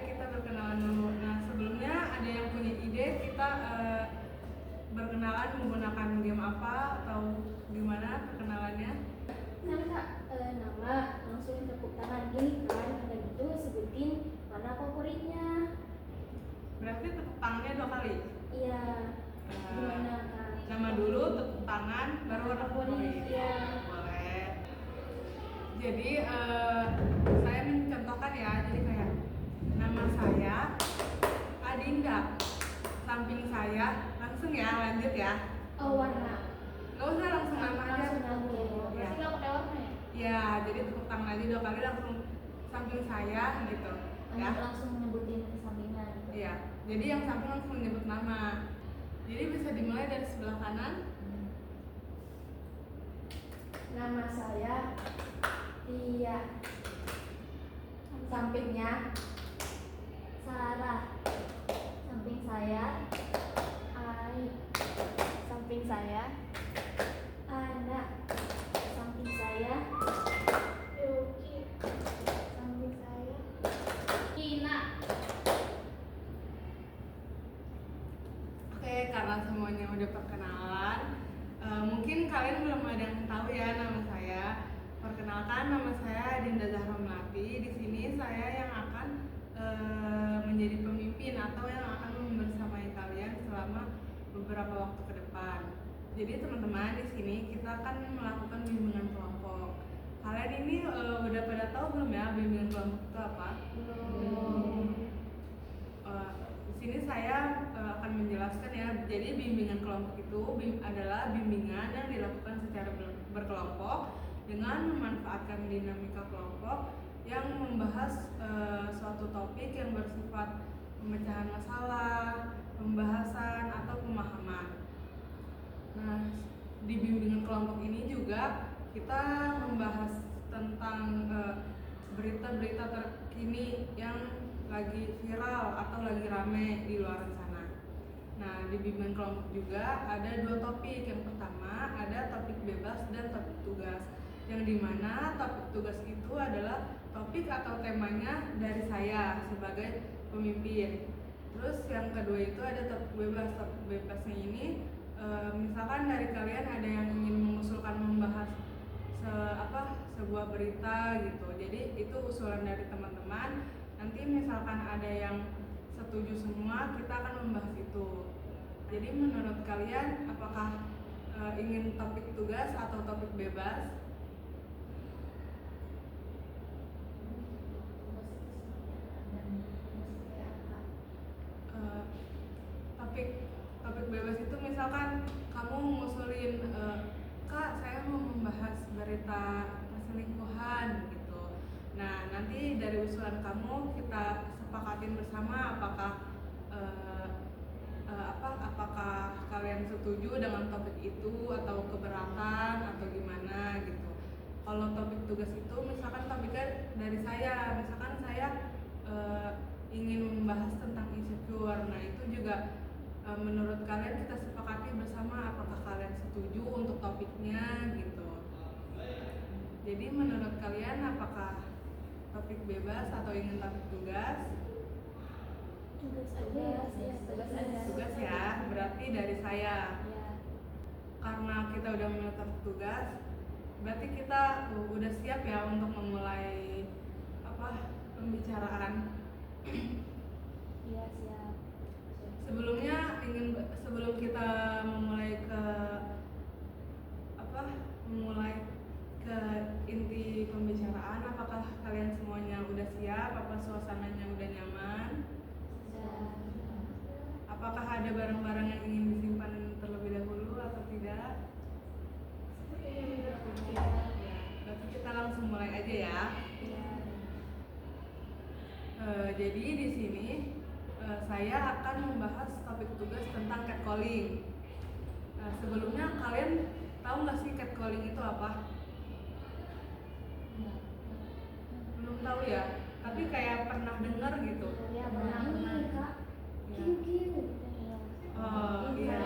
kita berkenalan dulu. Nah, sebelumnya ada yang punya ide kita berkenalan menggunakan game apa atau gimana perkenalannya? Kan Kak, nama langsung tepuk tangan gini kan, udah gitu sebutin mana favoritnya. Berarti tepuk tangannya 2 kali? Iya, gimana Kak? Nama dulu, tepuk tangan, baru warna favorit. Iya. Boleh. Jadi saya mencontohkan ya, jadi kayak nama saya Adinda, samping saya langsung ya, lanjut ya. Oh, warna. Gak usah langsung nama aja. Langsung nama. Ya. Berarti nggak pakai warna ya? Ya, jadi tepuk tangan aja 2 kali langsung samping saya gitu. Ya. Langsung nyebutin sampingan. Iya. Jadi yang samping langsung menyebut nama. Jadi bisa dimulai dari sebelah kanan. Nama saya Tia. Sampingnya Sarah. Samping saya Ai. Samping saya Ana. Samping saya Yuki. Samping saya Ina. Oke, karena semuanya udah perkenalan, mungkin kalian belum ada yang tahu ya nama saya. Perkenalkan, nama saya Dinda Zahra Melati. Di sini saya yang akan menjadi pemimpin atau yang akan membersamai kalian selama beberapa waktu ke depan. Jadi teman-teman, di sini kita akan melakukan bimbingan kelompok. Kalian ini udah pada tahu belum ya bimbingan kelompok itu apa? Di sini saya akan menjelaskan ya. Jadi bimbingan kelompok itu adalah bimbingan yang dilakukan secara berkelompok dengan memanfaatkan dinamika kelompok yang membahas suatu topik yang bersifat pemecahan masalah, pembahasan atau pemahaman. Nah, di bimbingan kelompok ini juga kita membahas tentang berita-berita terkini yang lagi viral atau lagi rame di luar sana. Nah, di bimbingan kelompok juga ada 2 topik. Yang pertama ada topik bebas dan topik tugas. Yang dimana topik tugas itu adalah topik atau temanya dari saya sebagai pemimpin. Terus yang kedua itu ada topik bebas. Topik bebasnya ini misalkan dari kalian ada yang ingin mengusulkan membahas sebuah berita gitu. Jadi itu usulan dari teman-teman. Nanti misalkan ada yang setuju semua, kita akan membahas itu. Jadi menurut kalian apakah ingin topik tugas atau topik bebas? Topik bebas itu misalkan kamu ngusulin, Kak, saya mau membahas berita perselingkuhan gitu. Nah, nanti dari usulan kamu kita sepakatin bersama apakah kalian setuju dengan topik itu atau keberatan atau gimana gitu. Kalau topik tugas itu misalkan topiknya dari saya, misalkan saya ingin membahas tentang insecure. Nah, itu juga menurut kalian kita sepakati bersama apakah kalian setuju untuk topiknya gitu. Jadi menurut kalian apakah topik bebas atau ingin topik tugas? Tugas ya, berarti dari saya. Karena kita udah memilih topik tugas, berarti kita udah siap ya untuk memulai pembicaraan. Iya, siap. Sebelum kita memulai ke inti pembicaraan, apakah kalian semuanya udah siap? Apa suasananya udah nyaman? Apakah ada barang-barang yang ingin disimpan terlebih dahulu atau tidak? Berarti kita langsung mulai aja ya. Jadi di sini saya akan membahas topik tugas tentang catcalling. Sebelumnya kalian tahu nggak sih catcalling itu apa? Belum tahu ya, tapi kayak pernah dengar gitu. Ya, pernah Kak. Ya. Oh, iya.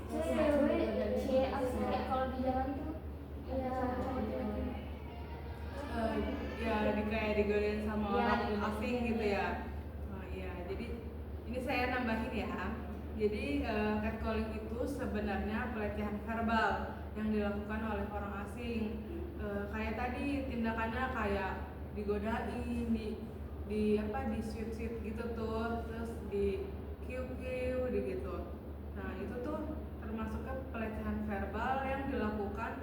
Cewek kalau di jalan tuh Ya kayak digodain sama orang asing catcalling gitu ya. Oh iya, jadi ini saya nambahin ya. Jadi catcalling itu sebenarnya pelecehan verbal yang dilakukan oleh orang asing. Kayak tadi tindakannya kayak digodain, di sweet gitu tuh, terus di QQ gitu. Nah itu tuh termasuknya pelecehan verbal yang dilakukan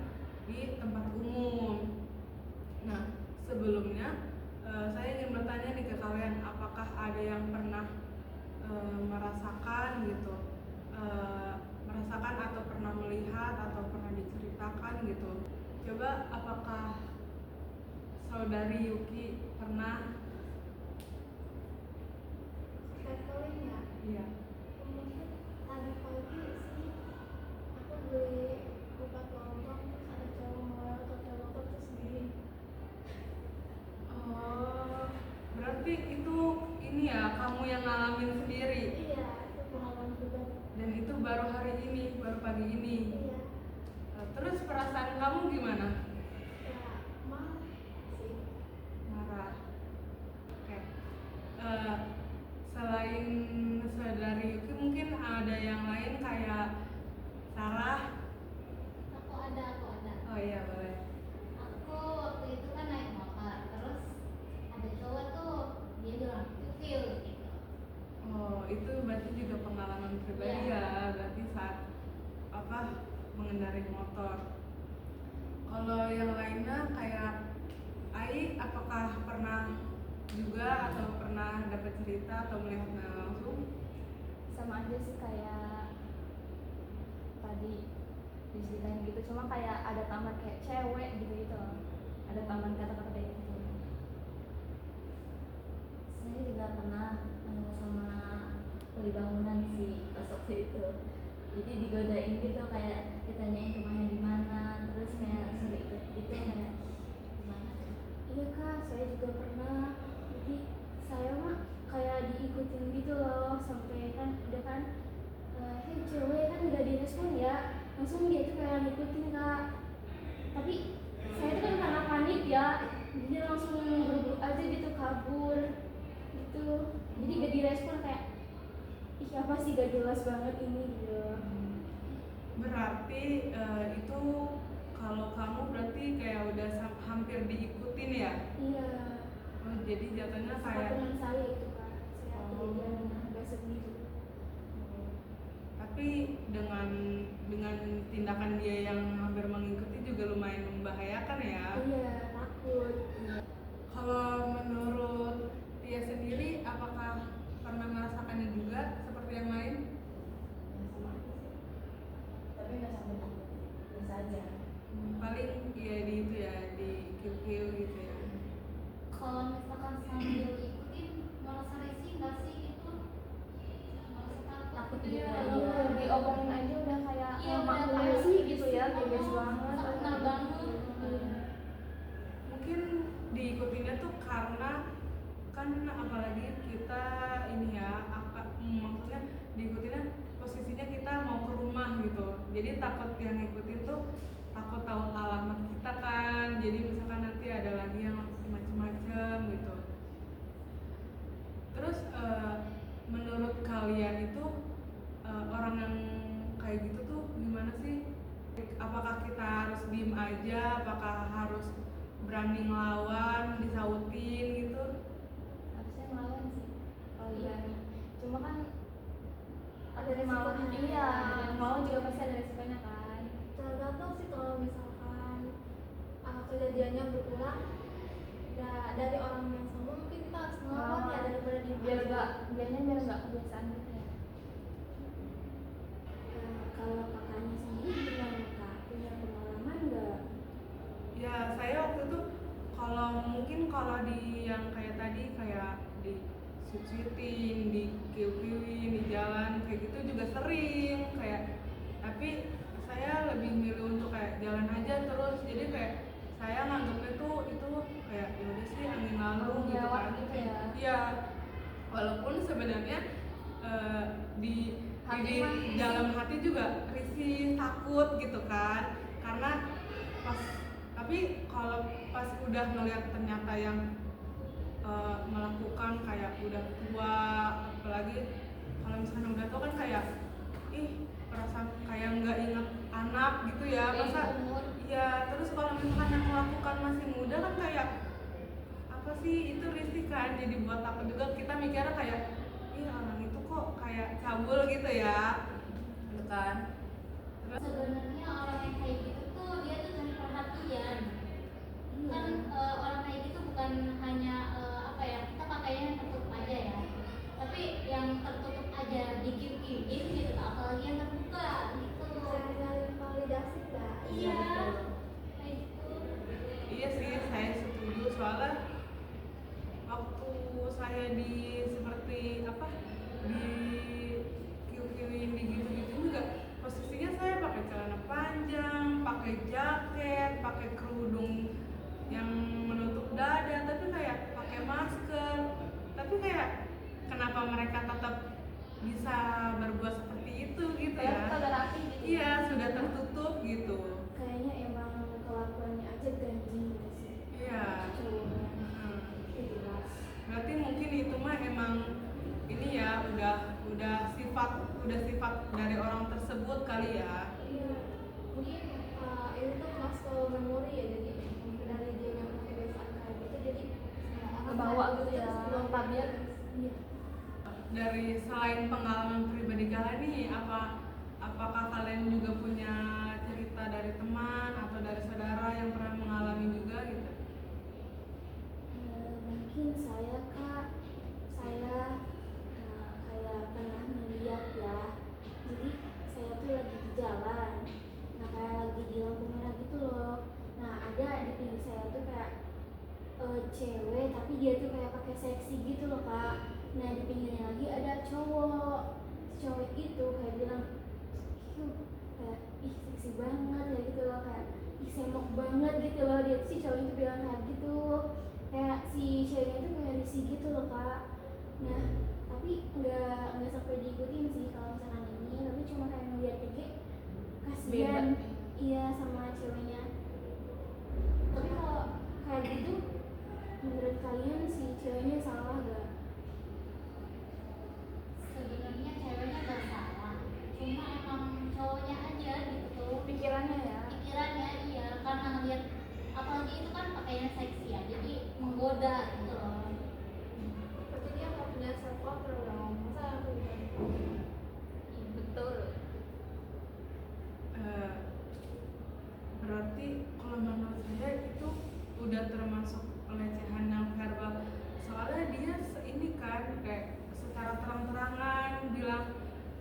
di tempat umum. Nah sebelumnya saya ingin bertanya nih ke kalian, apakah ada yang pernah merasakan gitu, merasakan atau pernah melihat atau pernah diceritakan gitu? Coba apakah saudari Yuki pernah? Catcalling ya? Iya. Mungkin tadi pagi sih aku beli buka kelontong terus ada cowok ngelewat pakai motor terus gini. Oh, berarti itu ini ya kamu yang ngalamin sendiri. Iya, itu pengalaman pribadi. Dan itu baru hari ini, baru pagi ini. Iya. Terus perasaan kamu gimana? Ya, marah sih. Marah. Oke. Selain saudari Yuki mungkin ada yang lain kayak Sarah. Aku ada. Oh iya boleh. Aku waktu itu kan naik motor, terus ada cowok tuh, dia bilang kecil gitu. Oh itu berarti juga pengalaman pribadi ya. Berarti saat mengendarai motor. Kalau yang lainnya kayak Ai, apakah pernah juga atau pernah dapat cerita atau melihatnya langsung? Sama aja sih kayak tadi diceritain gitu, cuma kayak ada taman kayak cewek gitu loh, ada taman kata-kata kayak gitu. Saya juga pernah sama kuli bangunan sih pas waktu itu, jadi digodain gitu, kayak ditanyain rumahnya di mana, terus kayak suruh ikut gitu, kayak gimana tuh. Iya kak, saya juga pernah. Jadi saya mah kayak diikutin gitu loh, sampai kan udah kan, hei cewek, kan udah direspon ya, langsung dia tuh kayak ngikutin kak. Tapi saya tuh kan karena panik ya, jadi langsung buru-buru aja gitu kabur gitu. Jadi gak direspon, kayak ih apa sih gak jelas banget ini gitu. Berarti itu kalau kamu berarti kayak udah hampir diikutin ya? Iya. Oh, jadi jatuhnya Sama kayak teman saya itu kak, saya kejadian agak sendiri. tapi dengan tindakan dia yang hampir mengikuti juga lumayan membahayakan ya. Iya, takut. Iya. Kalau menurut Tia sendiri, apakah pernah merasakannya juga seperti yang lain? Ya sama aja sih, tapi nggak sampai takut, biasa aja. Paling ya di itu ya, di QQ gitu ya. Kalau misalkan sambil ikutin, merasa risih nggak sih itu? Merasa Takut gitu juga, ya? iya. Diomongin aja udah kayak Iya, emak udah gue kayak sih gitu ya, oh, bebas banget. kenal banget. Mungkin diikutinnya tuh karena kan apalagi kita ini ya, maksudnya diikutinnya posisinya kita mau ke rumah gitu, jadi takut yang ngikutin tuh takut tahu alamat kita kan, jadi misalkan nanti ada lagi yang macem-macem gitu. Terus menurut kalian itu orang yang kayak gitu tuh gimana sih? Apakah kita harus diem aja? Apakah harus berani ngelawan, disautin gitu? Harusnya ngelawan sih kalau berani, cuma kan Ada mau resikonya. iya, mau juga pasti ada resikonya kan. Tergantung sih, kalau misalkan kejadiannya berulang dari orang yang sama, mungkin kita harus ngelawan ya daripada di biar nggak kebiasaan gitu ya. Kalau kakaknya sendiri gimana kak? Punya pengalaman nggak? Ya saya waktu itu kalau di yang kayak tadi, kayak di sweet-sweetin, di kiu-kiuin, di jalan kayak gitu juga sering kayak, tapi saya lebih milih untuk kayak jalan aja terus, jadi kayak saya nganggapnya tuh itu kayak ya udah sih angin lalu gitu Lewat kan. gitu ya. Iya, walaupun sebenarnya di Hati di mah dalam hati juga risih, takut gitu kan, karena tapi kalau pas udah ngeliat ternyata yang melakukan udah tua, apalagi kalau misalnya udah tua kan kayak perasaan kayak nggak ingat anak gitu ya, masa iya. Terus kalau misalkan yang melakukan masih muda kan kayak apa sih, itu risih kan, jadi buat takut juga. Kita mikirnya kayak orang itu kok kayak cabul gitu ya, gitu kan. Sebenarnya orang yang kayak gitu tuh dia tuh cari perhatian. Kan orang kayak gitu bukan hanya apa ya, kita pakainya yang tertutup aja ya, tapi yang tertutup aja dikit-dikit gitu, apalagi yang terbuka gitu. Cari validasi kak. Iya, kayak gitu. Iya sih, saya setuju. Soalnya waktu saya di seperti apa, di kiu-kiuin di gitu-gitu juga, posisinya saya pakai celana panjang, pakai jaket, pakai kerudung yang menutup dada, tapi kayak pakai masker. Tapi kayak kenapa mereka tetap bisa berbuat seperti itu gitu ya? Udah rapi gitu. Iya, sudah tertutup gitu. Kayaknya emang kelakuannya aja ganjil gak sih? Iya. Cowoknya. Hmm. Jelas. Berarti mungkin itu mah emang ini ya, udah sifat dari orang tersebut kali ya. Iya. Mungkin ini tuh muscle memory ya, jadi dari dia yang kebiasaan kayak gitu, jadi Kebawa gitu ya, tabiat. Iya. Dari selain pengalaman pribadi kalian nih, apakah kalian juga punya cerita dari teman atau dari saudara yang pernah mengalami juga gitu? Mungkin saya kak, kayak pernah melihat ya, jadi saya tuh lagi di jalan, nah kayak lagi di lampu merah gitu loh. Nah ada di pinggir saya tuh kayak cewek, tapi dia tuh kayak pakai seksi gitu loh kak. Nah di pinggirnya lagi ada cowok. Si cowok itu kayak bilang, kayak seksi banget ya gitu loh, kayak semok banget gitu loh. Dia si cowok itu bilang kayak gitu, kayak si ceweknya itu kayak risih gitu loh kak. Nah tapi nggak sampai diikutin sih kalau misalkan ini, tapi cuma kayak ngeliat aja kasihan. Iya sama ceweknya. Tapi kalau kayak gitu, menurut kalian si ceweknya salah gak? Sebenarnya ceweknya gak salah, cuma emang cowoknya aja gitu. Pikirannya ya. Pikirannya iya, karena ngeliat apalagi itu kan pakainya seksi ya, jadi menggoda gitu loh. Berarti dia nggak punya self control dong. Masa aku gitu? Betul. Berarti kalau menurut saya itu udah termasuk pelecehan yang verbal. Soalnya dia ini kan kayak secara terang-terangan bilang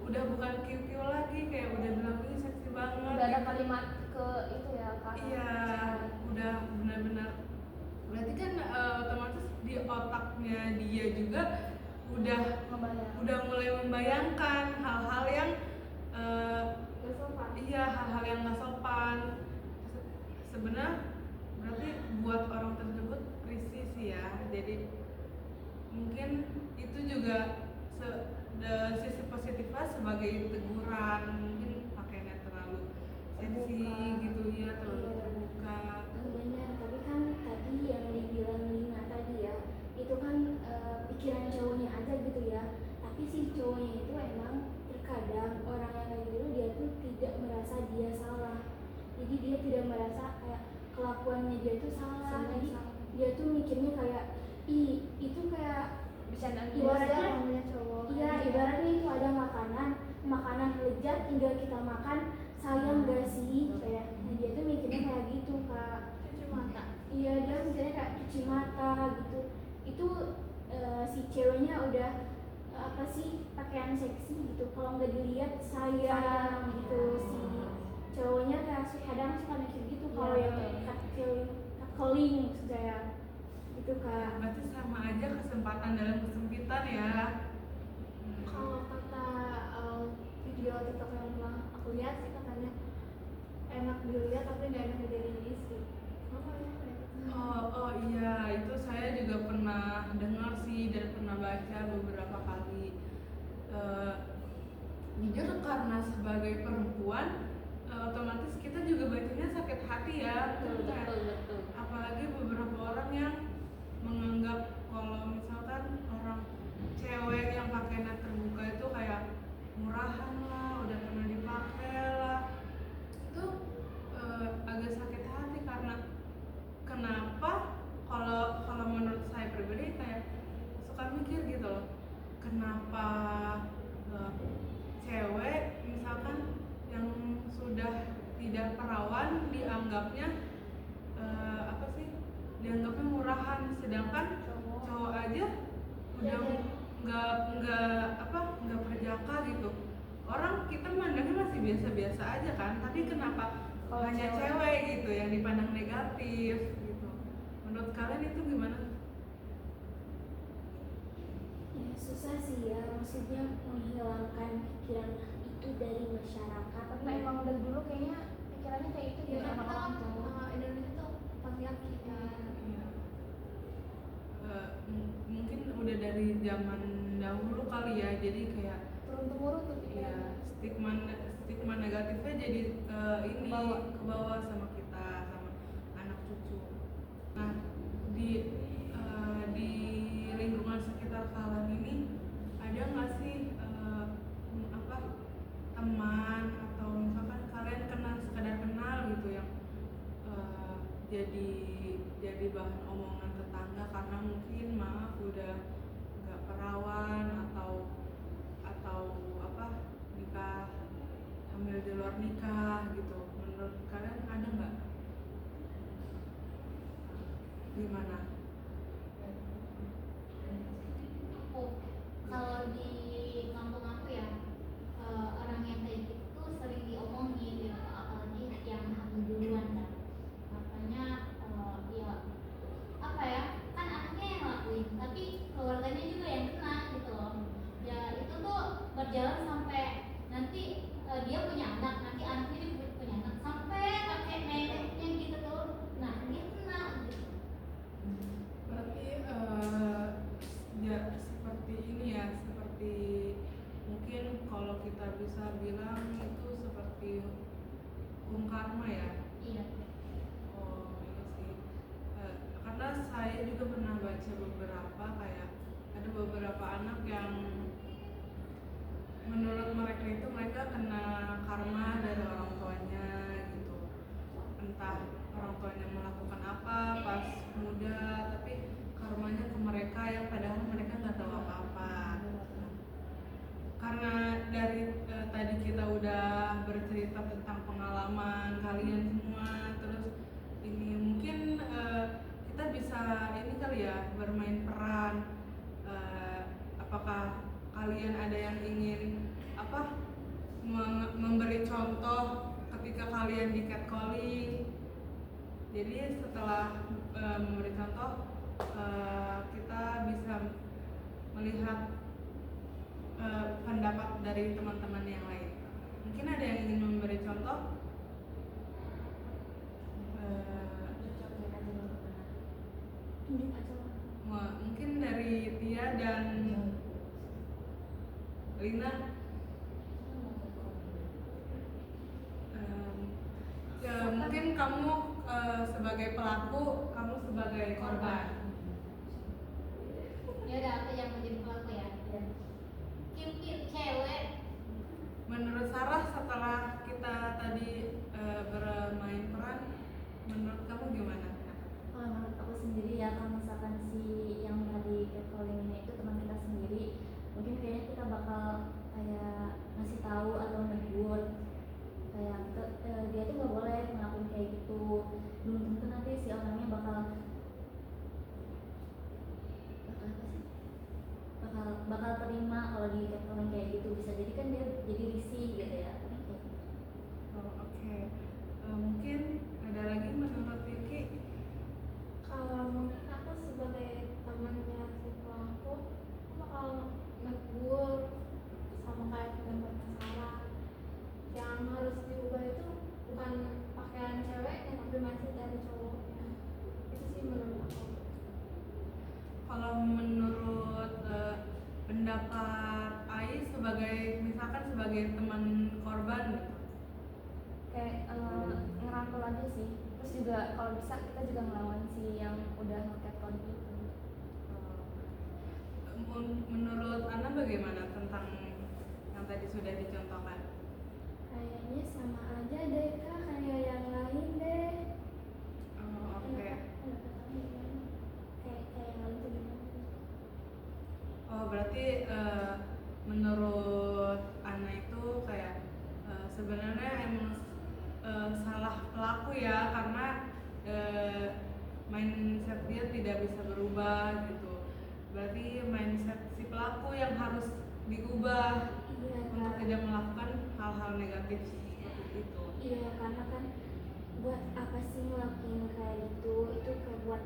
udah bukan kiu-kiu lagi, kayak udah bilang ini seksi banget. Udah ada kalimat ke itu ya kak. Iya, udah benar-benar. Berarti kan otomatis di otaknya dia juga udah mulai membayangkan hal-hal yang Gak sopan. iya, hal-hal yang nggak sopan. Sebenarnya berarti buat orang tersebut risih sih ya. Jadi mungkin itu juga sisi positifnya sebagai teguran, mungkin pakainya terlalu seksi Terbuka. gitu ya, terlalu Iya. terbuka. Benar, tapi kan tadi yang dibilang Lina tadi ya, itu kan pikiran cowoknya aja gitu ya. Tapi si cowoknya itu emang terkadang orang yang kayak gitu dia tuh tidak merasa dia salah. Jadi dia tidak merasa kayak kelakuannya dia tuh salah. Jadi dia tuh mikirnya kayak itu kayak Bisa nanti ibaratnya namanya cowok. iya, ibaratnya itu ada makanan lezat tinggal kita makan, sayang gak sih kayak. Nah, dia tuh mikirnya kayak gitu kak. Cuci mata. Iya, dia mikirnya kayak cuci mata gitu. Itu si ceweknya udah apa sih, pakaian seksi gitu, kalau nggak dilihat sayang gitu. Si cowoknya kayak kadang suka mikir gitu kalau yang catcalling maksud saya itu kak. Berarti sama aja kesempatan dalam kesempitan ya. Kalau kata video TikTok yang pernah aku lihat sih, katanya enak dilihat tapi nggak enak dirilis sih. Apa ya? Oh iya, itu saya juga pernah dengar sih dan pernah baca beberapa kali. Jujur karena sebagai perempuan, otomatis kita juga bacanya sakit hati ya. Betul. Apalagi beberapa orang yang menganggap kalau misalkan orang kenapa eh, cewek misalkan yang sudah tidak perawan dianggapnya apa sih, dianggapnya murahan, sedangkan cowok aja udah nggak perjaka gitu. Orang kita mandangnya masih biasa-biasa aja kan, tapi kenapa Kalau hanya cewek gitu yang dipandang negatif gitu. Menurut kalian itu gimana? Ya susah sih ya, maksudnya menghilangkan pikiran itu dari masyarakat. Tapi emang dari dulu kayaknya pikirannya kayak itu ya ya kan orang-orang kita tuh. Indonesia tuh patriarki kan. Iya. Mungkin udah dari zaman dahulu kali ya, jadi kayak Turun temurun tuh pikirannya. ya stigma negatifnya jadi ini Kebawa. kebawa sama kita, sama anak cucu. Nah, di lingkungan sekitar kalian ini ada nggak sih apa, teman atau misalkan kalian sekedar kenal gitu yang jadi bahan omongan tetangga karena mungkin maaf udah nggak perawan atau apa, nikah, hamil di luar nikah gitu. Menurut kalian ada nggak? Gimana? Kalau di kampung aku ya, orang yang kayak gitu tuh sering diomongin gitu, apalagi yang hamil duluan kan. Makanya ya apa ya, kan anaknya yang ngelakuin tapi keluarganya juga yang kena gitu loh. Ya itu tuh berjalan sampai nanti dia punya anak, nanti anaknya juga punya anak, sampai kakek neneknya gitu tuh, nah dia kena gitu. Berarti ya seperti ini ya, seperti mungkin kalau kita bisa bilang itu seperti hukum karma ya. Iya. Oh iya sih. Karena saya juga pernah baca beberapa, kayak ada beberapa anak yang menurut mereka kena karma dari orang tuanya gitu. Entah orang tuanya melakukan apa pas muda, tapi karmanya ke mereka yang padahal mereka nggak tahu apa-apa. Karena dari tadi kita udah bercerita tentang pengalaman kalian semua, terus ini mungkin kita bisa ini kali ya, bermain peran. Apakah kalian ada yang ingin apa, memberi contoh ketika kalian di catcalling? Jadi setelah memberi contoh, kita bisa melihat pendapat dari teman-teman yang lain. Mungkin ada yang ingin memberi contoh? Tunjuk aja. Mungkin dari Tia dan Lina. Mungkin kamu sebagai pelaku, kamu sebagai korban. Ya udah, aku yang menjadi pelaku ya. Cupid cewek. Menurut Sarah, setelah kita tadi bermain peran, menurut kamu gimana? Kalau menurut aku sendiri ya, kalau misalkan si yang tadi catcalling ini itu teman kita sendiri, mungkin kayaknya kita bakal kayak ngasih tahu atau negur kayak dia tuh nggak boleh ngelakuin kayak gitu. Belum tentu nanti si orangnya bakal terima kalau di catcalling kayak gitu. Bisa jadi kan dia jadi risih gitu ya. Oh, oke. Mungkin ada lagi menurut Vicky? Kalau mungkin aku sebagai temannya si pelaku, aku bakal negur sama kayak pendapat masalah. Yang harus diubah itu bukan pakaian ceweknya, tapi masih dari cowoknya. Itu sih menurut aku. Kalau menurut pendapat Ai sebagai misalkan sebagai teman korban gitu. Kayak ngerangkul aja sih. Terus juga kalau bisa kita juga ngelawan si yang udah nge-catcalling itu. Menurut Ana bagaimana tentang yang tadi sudah dicontohkan? Kayaknya sama aja deh kak, kayak yang lain deh. Oh, oke. Pendapat kamu gimana? Kayak yang lain tuh gimana? Oh, berarti menurut Ana itu kayak sebenarnya emang salah pelaku ya, karena mindset dia tidak bisa berubah gitu. Berarti mindset si pelaku yang harus diubah Iya untuk Kak. tidak melakukan hal-hal negatif seperti itu. Iya, karena kan buat apa sih ngelakuin kayak gitu? Itu kayak buat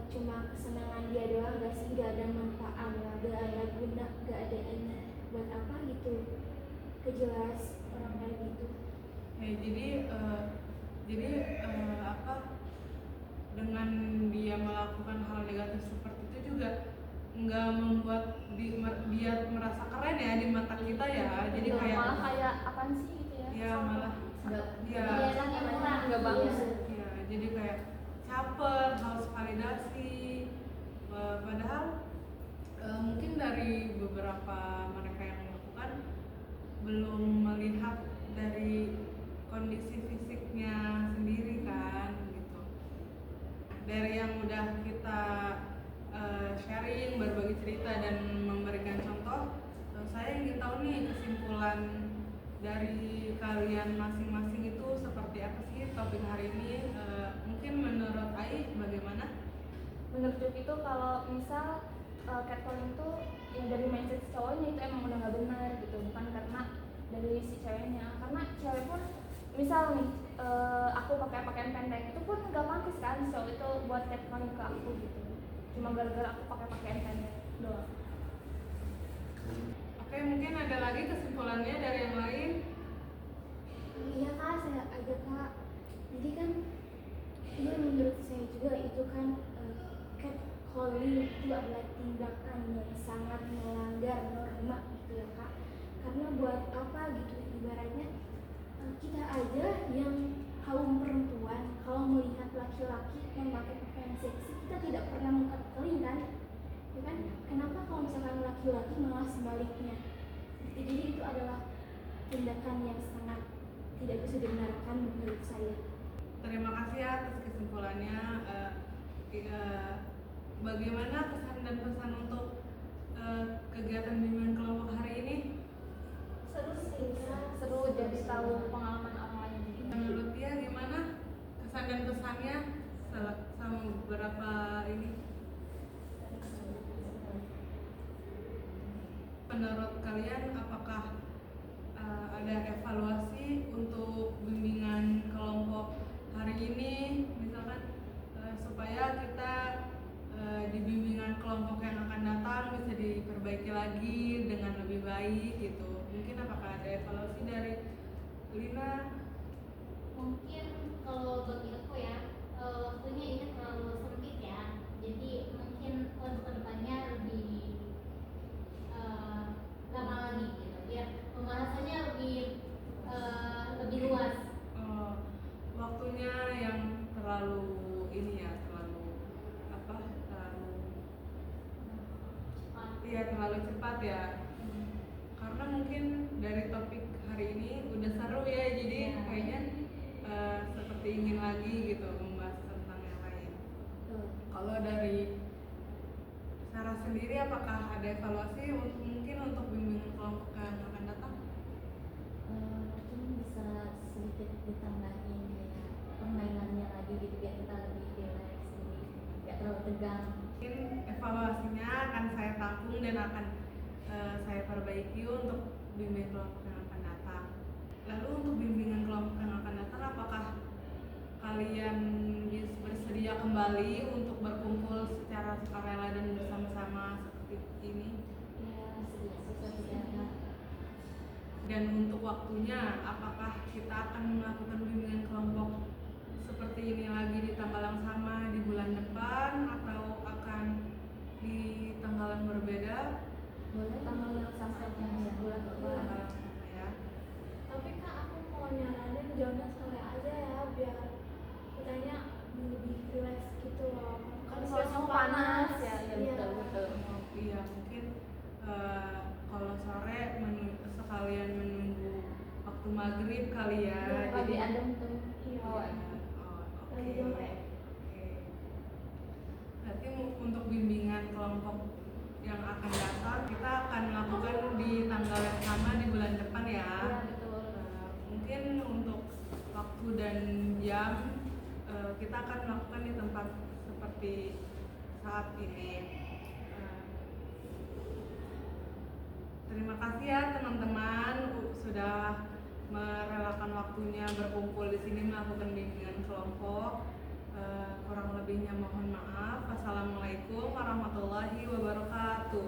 cuma kesenangan dia doang, gak sih? Gak ada manfaat, gak ada guna, gak ada ini. Buat apa gitu? Kejelas orang kayak gitu. Jadi apa, dengan dia melakukan hal negatif seperti itu juga nggak membuat dia merasa keren ya di mata kita ya. Jadi Gitu, kayak malah kayak apaan sih gitu ya. ya malah Nggak, ya Kelihatan yang murah. Nggak bagus. ya jadi kayak caper, harus validasi. Padahal mungkin dari beberapa mereka yang melakukan belum melihat dari kondisi fisiknya sendiri kan gitu. Dari yang udah kita sharing, berbagi cerita dan memberikan contoh, saya ingin tahu nih kesimpulan dari kalian masing-masing itu seperti apa sih topik hari ini. Mungkin menurut Ai bagaimana? Menurut Jok itu kalau misal catcalling itu yang dari mindset si cowoknya itu emang udah nggak benar gitu, bukan karena dari si ceweknya. Karena cewek pun misal nih aku pakai pakaian pendek itu pun nggak pantas kan si cowok itu buat catcalling ke aku gitu, cuma gara-gara aku pakai pakaian pendek doang. Oke, mungkin ada lagi kesimpulannya dari yang lain. Iya Kak, saya aja Kak. Jadi kan, iya menurut saya juga itu kan catcalling itu adalah tindakan yang sangat melanggar norma gitu ya Kak. Karena buat apa gitu, ibaratnya kita aja yang kaum perempuan kalau melihat laki-laki yang pakai pakaian seksi, kita tidak pernah mengcatcalling kan? Ya kan? Kenapa kalau misalkan laki-laki malah sebaliknya? Jadi itu adalah tindakan yang sangat tidak bisa dibenarkan menurut saya. Terima kasih atas kesimpulannya. Bagaimana pesan dan pesan untuk kegiatan bimbingan kelompok hari ini? Seru sih, seru jadi tahu pengalaman orang lain juga. Menurut dia gimana kesan dan pesannya sama beberapa ini? Menurut kalian apakah ada evaluasi untuk bimbingan kelompok hari ini, misalkan supaya kita di bimbingan kelompok yang akan datang bisa diperbaiki lagi dengan lebih baik gitu? Mungkin apakah ada evaluasi dari Lina? Mungkin kalau bagi aku ya, waktunya ini terlalu sempit ya. Jadi mungkin untuk kedepannya lebih lama lagi gitu, biar pembahasannya lebih luas. Waktunya yang terlalu ini ya, terlalu terlalu cepat ya. Karena mungkin dari topik hari ini udah seru ya, jadi kayaknya seperti ingin lagi gitu membahas tentang yang lain. Kalau dari Sarah sendiri, apakah ada evaluasi mungkin untuk bimbingan kelompok yang akan datang? mungkin bisa sedikit ditambahin kayak permainannya lagi gitu biar kita lebih relax, jadi nggak terlalu tegang. Mungkin evaluasinya akan saya tampung dan akan saya perbaiki untuk bimbingan kelompok yang akan datang. Lalu untuk bimbingan kelompok yang akan datang, apakah kalian bersedia kembali untuk berkumpul secara sukarela dan bersama-sama seperti ini? Ya sesuai. Dan untuk waktunya, apakah kita akan melakukan bimbingan kelompok seperti ini lagi di tanggal yang sama di bulan depan, atau akan di tanggal yang berbeda? Boleh tanggal yang sama aja ya, bulan depan. Tanggal yang sama ya. Tapi Kak, aku mau nyaranin jangan sore aja ya, biar kitanya lebih relax gitu loh. Kan soalnya panas ya, ya Iya. betul. Iya, mungkin kalau sore sekalian menunggu waktu maghrib kali ya. Lebih adem tuh. Iya. Oke. Lagi jelek. Oke. Berarti untuk bimbingan kelompok yang akan datang kita akan melakukan di tanggal yang sama di bulan depan ya. Iya, betul. Mungkin untuk waktu dan jam kita akan melakukan di tempat seperti saat ini. Terima kasih ya teman-teman sudah merelakan waktunya berkumpul di sini melakukan bimbingan kelompok. Kurang lebihnya mohon maaf. Wassalamualaikum warahmatullahi wabarakatuh.